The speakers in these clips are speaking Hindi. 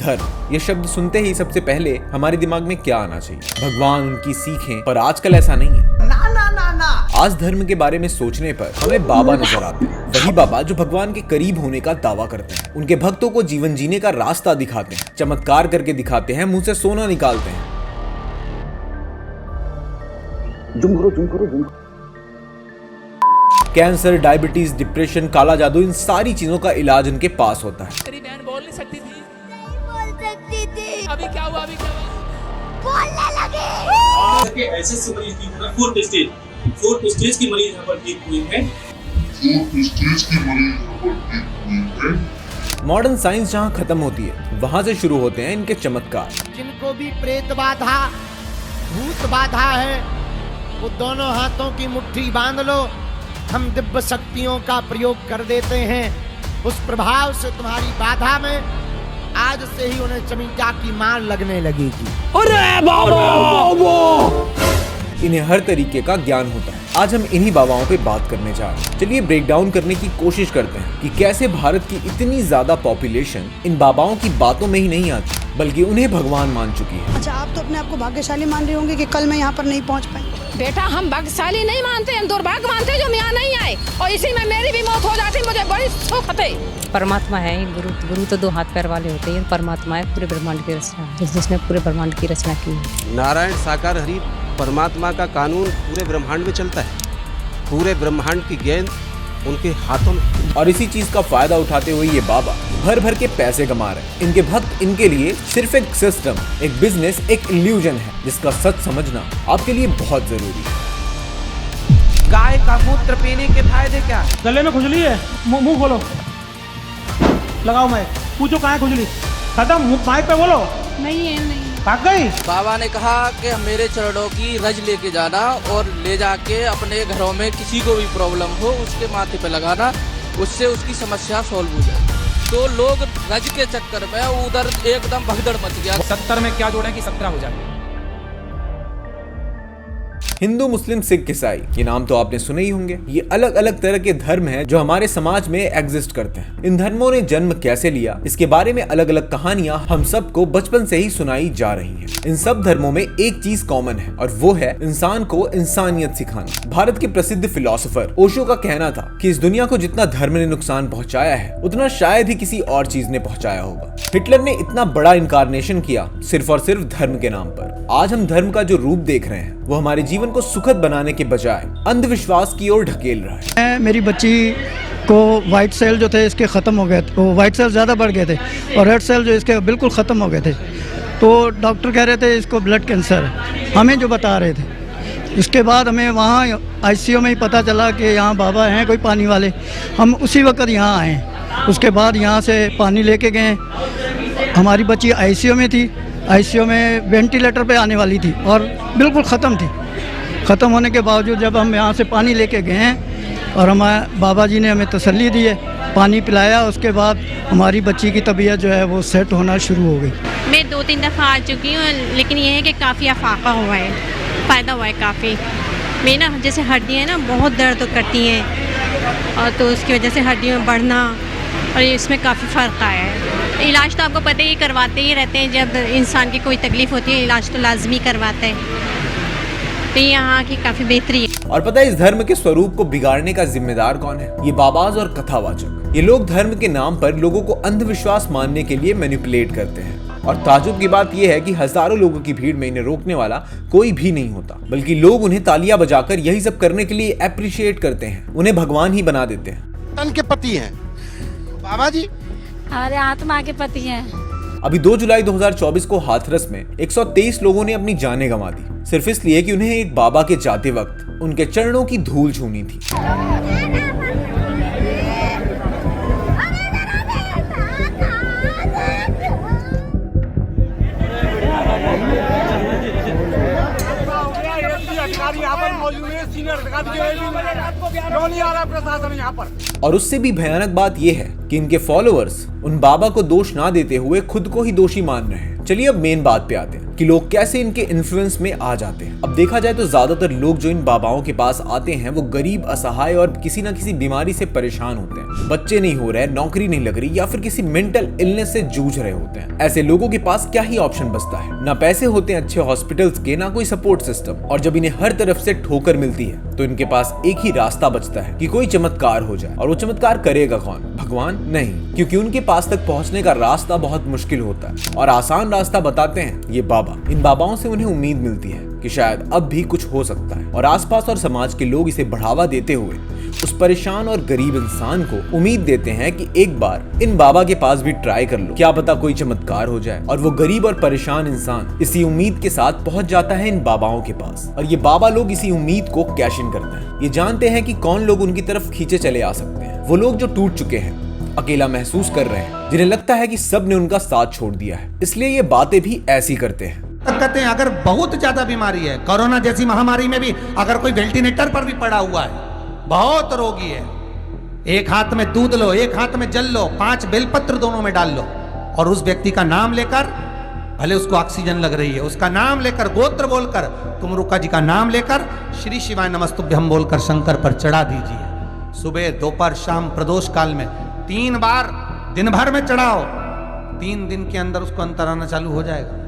धर्म, ये शब्द सुनते ही सबसे पहले हमारे दिमाग में क्या आना चाहिए? भगवान, उनकी सीखें। पर आजकल ऐसा नहीं है। ना ना ना ना। आज धर्म के बारे में सोचने पर हमें बाबा नजर आते हैं। वही बाबा जो भगवान के करीब होने का दावा करते हैं, उनके भक्तों को जीवन जीने का रास्ता दिखाते हैं, चमत्कार करके दिखाते हैं, मुंह से सोना निकालते हैं। जुम करो। कैंसर, डायबिटीज, डिप्रेशन, काला जादू, इन सारी चीजों का इलाज उनके पास होता है। तेरी बहन बोल नहीं सकती थी? नहीं बोल सकती थी। अभी क्या हुआ? बोलने लगी। ऐसे मरीज ठीक हुआ, फोर्थ स्टेज की मरीज यहाँ पर ठीक हुई है। मॉडर्न साइंस जहाँ खत्म होती है, वहाँ से शुरू होते हैं इनके चमत्कार। जिनको भी प्रेत बाधा, भूत बाधा है, वो दोनों हाथों की मुट्ठी बांध लो, हम दिव्य शक्तियों का प्रयोग कर देते हैं। उस प्रभाव से तुम्हारी बाधा में आज से ही उन्हें चमीटा की मार लगने लगेगी। अरे बाबा! इन्हें हर तरीके का ज्ञान होता है। आज हम इन्हीं बाबाओं पे बात करने जा रहे हैं। चलिए ब्रेक डाउन करने की कोशिश करते हैं कि कैसे भारत की इतनी ज्यादा पॉपुलेशन इन बाबाओं की बातों में ही नहीं आती, बल्कि उन्हें भगवान मान चुकी है। अच्छा, आप तो अपने आप को भाग्यशाली मान रहे होंगे कि कल मैं यहाँ पर नहीं पहुँच पाई। बेटा, हम भाग्यशाली नहीं मानते, हम दुर्भाग्य मानते हैं जो यहाँ नहीं आए, और इसी में मेरी भी मौत हो जाती, मुझे बड़ी सुख थे। परमात्मा है गुरु तो दो हाथ पैर वाले होते हैं। परमात्मा है पूरे ब्रह्मांड की रचना, जिसने पूरे ब्रह्मांड की रचना की है। नारायण साकार हरि परमात्मा का कानून पूरे ब्रह्मांड में चलता है। पूरे ब्रह्मांड की गेंद उनके हाथों में। और इसी चीज का फायदा उठाते हुए ये बाबा भर भर के पैसे कमा रहे हैं। इनके भक्त इनके लिए सिर्फ एक सिस्टम, एक बिजनेस, एक इल्यूजन है, जिसका सच समझना आपके लिए बहुत जरूरी है। गाय का मूत्र पीने के फायदे क्या है? गले में खुजली है, मुंह खोलो, लगाओ माइक, पूछो कहाँ है खुजली, खत्म, माइक पे बोलो। नहीं है, नहीं भाग गई। बाबा ने कहा कि मेरे चरणों की रज लेके जाना और ले जाके अपने घरों में किसी को भी प्रॉब्लम हो उसके माथे पे लगाना, उससे उसकी समस्या सॉल्व हो जाए। तो लोग रज के चक्कर में उधर एकदम भगदड़ मच गया। 70 में क्या जोड़े कि 17 हो जाए। हिंदू, मुस्लिम, सिख, ईसाई, ये नाम तो आपने सुने ही होंगे। ये अलग अलग तरह के धर्म हैं जो हमारे समाज में एग्जिस्ट करते हैं। इन धर्मों ने जन्म कैसे लिया, इसके बारे में अलग अलग कहानियां हम सबको बचपन से ही सुनाई जा रही हैं। इन सब धर्मों में एक चीज कॉमन है, और वो है इंसान को इंसानियत सिखाना। भारत के प्रसिद्ध फिलोसोफर ओशो का कहना था कि इस दुनिया को जितना धर्म ने नुकसान पहुंचाया है, उतना शायद ही किसी और चीज ने पहुंचाया होगा। हिटलर ने इतना बड़ा इनकारनेशन किया सिर्फ और सिर्फ धर्म के नाम पर। आज हम धर्म का जो रूप देख रहे हैं, वो हमारे जीवन को सुखद बनाने के बजाय अंधविश्वास की ओर ढकेल रहा है। मेरी बच्ची को वाइट सेल जो थे इसके ख़त्म हो गए, वो वाइट सेल ज़्यादा बढ़ गए थे, और रेड सेल जो इसके बिल्कुल ख़त्म हो गए थे। तो डॉक्टर कह रहे थे इसको ब्लड कैंसर है, हमें जो बता रहे थे। इसके बाद हमें वहाँ ICU में ही पता चला कि यहाँ बाबा हैं कोई पानी वाले। हम उसी वक्त यहाँ आए। उसके बाद यहाँ से पानी लेके गए। हमारी बच्ची ICU में थी, ICU में वेंटिलेटर पे आने वाली थी और बिल्कुल ख़त्म थी। ख़त्म होने के बावजूद जब हम यहाँ से पानी लेके गए हैं और हमारे बाबा जी ने हमें तसल्ली दी है, पानी पिलाया, उसके बाद हमारी बच्ची की तबीयत जो है वो सेट होना शुरू हो गई। मैं 2-3 दफ़ा आ चुकी हूँ, लेकिन ये है कि काफ़ी अफाका हुआ है, फ़ायदा हुआ है काफ़ी। मेरी ना जैसे हड्डियाँ ना बहुत दर्द करती हैं, और तो उसकी वजह से हड्डियों में बढ़ना, और इसमें काफ़ी फ़र्क आया है। इलाज तो आपको पता ही करवाते ही रहते हैं, जब इंसान की कोई तकलीफ़ होती है इलाज तो लाजमी करवाते हैं। तो यहाँ की काफ़ी बेहतरी है। और पता है इस धर्म के स्वरूप को बिगाड़ने का जिम्मेदार कौन है? ये बाबाज और कथावाचक। ये लोग धर्म के नाम पर लोगों को अंधविश्वास मानने के लिए मैनिपुलेट करते हैं। और ताजुब की बात यह है कि हजारों लोगों की भीड़ में इन्हें रोकने वाला कोई भी नहीं होता, बल्कि लोग उन्हें तालियां बजाकर यही सब करने के लिए अप्रिशिएट करते हैं, उन्हें भगवान ही बना देते हैं। तन के पति हैं बाबा जी, अरे आत्मा के पति हैं। अभी 2 जुलाई 2024 को हाथरस में 123 लोगों ने अपनी जानें गंवा दी, सिर्फ इसलिए कि उन्हें एक बाबा के जाते वक्त उनके चरणों की धूल छूनी थी। और उससे भी भयानक बात यह है कि इनके फॉलोअर्स उन बाबा को दोष ना देते हुए खुद को ही दोषी मान रहे हैं। चलिए अब मेन बात पे आते हैं। कि लोग कैसे इनके इन्फ्लुएंस में आ जाते हैं। अब देखा जाए तो ज्यादातर लोग जो इन बाबाओं के पास आते हैं वो गरीब, असहाय और किसी न किसी बीमारी से परेशान होते हैं। बच्चे नहीं हो रहे, नौकरी नहीं लग रही या फिर किसी मेंटल इलनेस से जूझ रहे होते हैं। ऐसे लोगों के पास क्या ही ऑप्शन बचता है, ना पैसे होते हैं अच्छे हॉस्पिटल्स के, ना कोई सपोर्ट सिस्टम। और जब इन्हें हर तरफ से ठोकर मिलती है तो इनके पास एक ही रास्ता बचता है कि कोई चमत्कार हो जाए। और वो चमत्कार करेगा कौन? भगवान? नहीं, क्योंकि उनके पास तक पहुंचने का रास्ता बहुत मुश्किल होता है और आसान रास्ता बताते हैं ये बाबा। इन बाबाओं से उन्हें उम्मीद मिलती है कि शायद अब भी कुछ हो सकता है और आसपास और समाज के लोग इसे बढ़ावा देते हुए उस परेशान और गरीब इंसान को उम्मीद देते हैं कि एक बार इन बाबा के पास भी ट्राई कर लो, क्या पता कोई चमत्कार हो जाए। और वो गरीब और परेशान इंसान इसी उम्मीद के साथ पहुंच जाता है इन बाबाओं के पास और ये बाबा लोग इसी उम्मीद को कैश इन करते हैं। ये जानते हैं कि कौन लोग उनकी तरफ खींचे चले आ सकते हैं। वो लोग जो टूट चुके हैं, अकेला महसूस कर रहे हैं, जिन्हें लगता है कि सब ने उनका साथ छोड़ दिया है, इसलिए ये बातें भी ऐसी करते हैं। कहते हैं अगर बहुत ज्यादा बीमारी है, कोरोना जैसी महामारी में भी अगर कोई वेंटिलेटर पर भी पड़ा हुआ है, बहुत रोगी है, एक हाथ में दूध लो, एक हाथ में जल लो, 5 बेलपत्र दोनों में डाल लो और उस व्यक्ति का नाम लेकर, भले उसको ऑक्सीजन लग रही है, उसका नाम लेकर, गोत्र बोलकर, कुमरुका जी का नाम लेकर श्री शिवाय नमस्तुभ्यम बोलकर शंकर पर चढ़ा दीजिए। सुबह, दोपहर, शाम, प्रदोष काल में 3 बार दिन भर में चढ़ाओ। 3 दिन के अंदर उसको अंतर आना चालू हो जाएगा।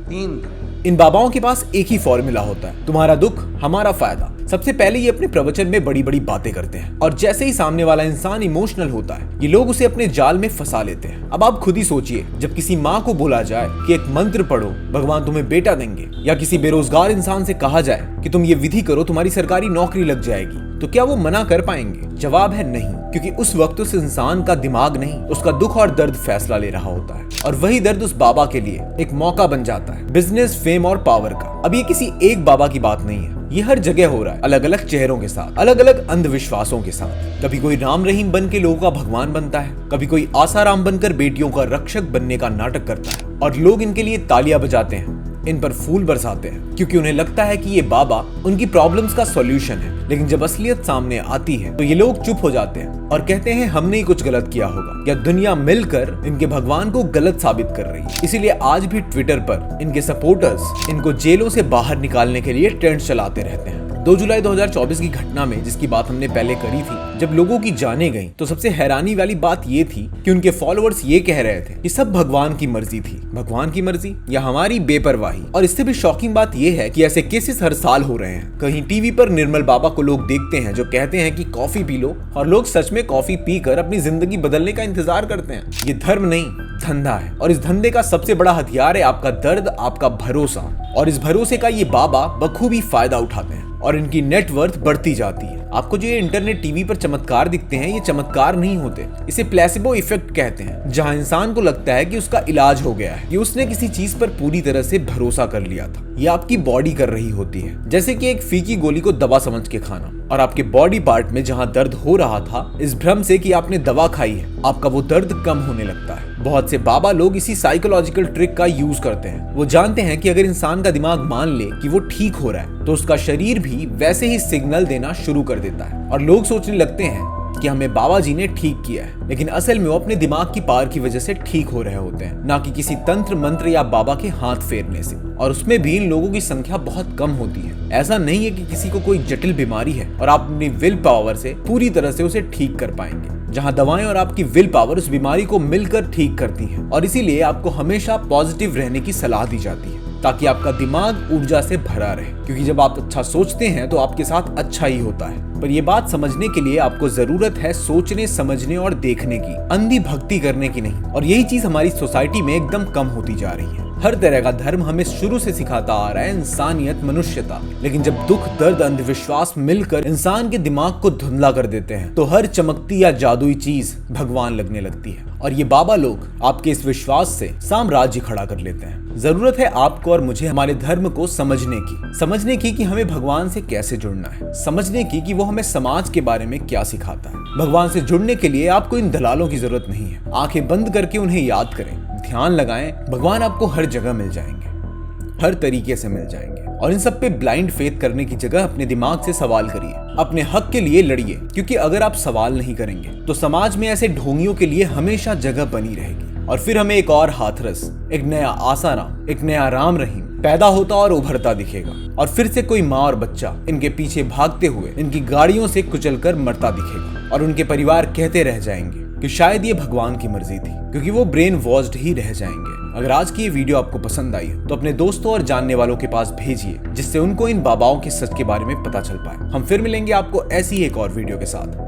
3 इन बाबाओं के पास एक ही फॉर्मूला होता है, तुम्हारा दुख हमारा फायदा। सबसे पहले ये अपने प्रवचन में बड़ी बड़ी बातें करते हैं और जैसे ही सामने वाला इंसान इमोशनल होता है ये लोग उसे अपने जाल में फंसा लेते हैं। अब आप खुद ही सोचिए, जब किसी माँ को बोला जाए कि एक मंत्र पढ़ो भगवान तुम्हें बेटा देंगे, या किसी बेरोजगार इंसान से कहा जाए कि तुम ये विधि करो तुम्हारी सरकारी नौकरी लग जाएगी, तो क्या वो मना कर पाएंगे? जवाब है नहीं, क्योंकि उस वक्त उस इंसान का दिमाग नहीं, उसका दुख और दर्द फैसला ले रहा होता है और वही दर्द उस बाबा के लिए एक मौका बन जाता है बिजनेस, फेम और पावर का। अब ये किसी एक बाबा की बात नहीं है, ये हर जगह हो रहा है, अलग अलग चेहरों के साथ, अलग अलग अंधविश्वासों के साथ। कभी कोई राम रहीम बन के लोगों का भगवान बनता है, कभी कोई आसाराम बनकर बेटियों का रक्षक बनने का नाटक करता है और लोग इनके लिए तालियां बजाते हैं, इन पर फूल बरसाते हैं, क्योंकि उन्हें लगता है कि ये बाबा उनकी प्रॉब्लम्स का सॉल्यूशन है। लेकिन जब असलियत सामने आती है तो ये लोग चुप हो जाते हैं और कहते हैं हमने ही कुछ गलत किया होगा, या दुनिया मिलकर इनके भगवान को गलत साबित कर रही है। इसीलिए आज भी ट्विटर पर इनके सपोर्टर्स इनको जेलों से बाहर निकालने के लिए ट्रेंड चलाते रहते हैं। 2 जुलाई 2024 की घटना में, जिसकी बात हमने पहले करी थी, जब लोगों की जानें गईं, तो सबसे हैरानी वाली बात ये थी कि उनके फॉलोअर्स ये कह रहे थे कि सब भगवान की मर्जी थी। भगवान की मर्जी या हमारी बेपरवाही? और इससे भी शॉकिंग बात ये है कि ऐसे केसेस हर साल हो रहे हैं। कहीं टीवी पर निर्मल बाबा को लोग देखते हैं जो कहते हैं कि कॉफी पी लो, और लोग सच में कॉफी पीकर अपनी जिंदगी बदलने का इंतजार करते हैं। ये धर्म नहीं, धंधा है, और इस धंधे का सबसे बड़ा हथियार है आपका दर्द, आपका भरोसा। और इस भरोसे का ये बाबा बखूबी फायदा उठाते हैं और इनकी नेटवर्थ बढ़ती जाती है। आपको जो ये इंटरनेट, टीवी पर चमत्कार दिखते हैं, ये चमत्कार नहीं होते, इसे प्लेसिबो इफेक्ट कहते हैं, जहां इंसान को लगता है कि उसका इलाज हो गया है, कि उसने किसी चीज पर पूरी तरह से भरोसा कर लिया था। ये आपकी बॉडी कर रही होती है, जैसे कि एक फीकी गोली को दवा समझ के खाना, और आपके बॉडी पार्ट में जहां दर्द हो रहा था, इस भ्रम से कि आपने दवा खाई है, आपका वो दर्द कम होने लगता है। बहुत से बाबा लोग इसी साइकोलॉजिकल ट्रिक का यूज करते हैं। वो जानते हैं कि अगर इंसान का दिमाग मान ले कि वो ठीक हो रहा है, तो उसका शरीर भी वैसे ही सिग्नल देना शुरू कर देता है और लोग सोचने लगते हैं कि हमें बाबा जी ने ठीक किया है, लेकिन असल में वो अपने दिमाग की पावर की वजह से ठीक हो रहे होते हैं, ना कि किसी तंत्र मंत्र या बाबा के हाथ फेरने से। और उसमें भी इन लोगों की संख्या बहुत कम होती है। ऐसा नहीं है कि किसी को कोई जटिल बीमारी है और आप अपनी विल पावर से पूरी तरह से उसे ठीक कर पाएंगे, जहां दवाएं और आपकी विल पावर उस बीमारी को मिलकर ठीक करती हैं। और इसीलिए आपको हमेशा पॉजिटिव रहने की सलाह दी जाती है, ताकि आपका दिमाग ऊर्जा से भरा रहे, क्योंकि जब आप अच्छा सोचते हैं तो आपके साथ अच्छा ही होता है। पर ये बात समझने के लिए आपको जरूरत है सोचने, समझने और देखने की, अंधी भक्ति करने की नहीं। और यही चीज हमारी सोसाइटी में एकदम कम होती जा रही है। हर तरह का धर्म हमें शुरू से सिखाता आ रहा है इंसानियत, मनुष्यता, लेकिन जब दुख, दर्द, अंधविश्वास मिलकर इंसान के दिमाग को धुंधला कर देते हैं, तो हर चमकती या जादुई चीज भगवान लगने लगती है। और ये बाबा लोग आपके इस विश्वास से साम्राज्य खड़ा कर लेते हैं। जरूरत है आपको और मुझे हमारे धर्म को समझने की कि हमें भगवान से कैसे जुड़ना है, समझने की कि वो हमें समाज के बारे में क्या सिखाता है। भगवान से जुड़ने के लिए आपको इन दलालों की जरूरत नहीं है। आंखें बंद करके उन्हें याद करें, ध्यान लगाएं, भगवान आपको हर जगह मिल जाएंगे, हर तरीके से मिल जाएंगे। और इन सब पे ब्लाइंड फेथ करने की जगह अपने दिमाग से सवाल करिए, अपने हक के लिए लड़िए, क्योंकि अगर आप सवाल नहीं करेंगे तो समाज में ऐसे ढोंगियों के लिए हमेशा जगह बनी रहेगी। और फिर हमें एक और हाथरस, एक नया आसाराम, एक नया राम रहीम पैदा होता और उभरता दिखेगा, और फिर से कोई माँ और बच्चा इनके पीछे भागते हुए इनकी गाड़ियों से कुचलकर मरता दिखेगा, और उनके परिवार कहते रह जाएंगे कि शायद ये भगवान की मर्जी थी, क्योंकि वो ब्रेन वॉश्ड ही रह जाएंगे। अगर आज की ये वीडियो आपको पसंद आई तो अपने दोस्तों और जानने वालों के पास भेजिए, जिससे उनको इन बाबाओं के सच के बारे में पता चल पाए। हम फिर मिलेंगे आपको ऐसी एक और वीडियो के साथ।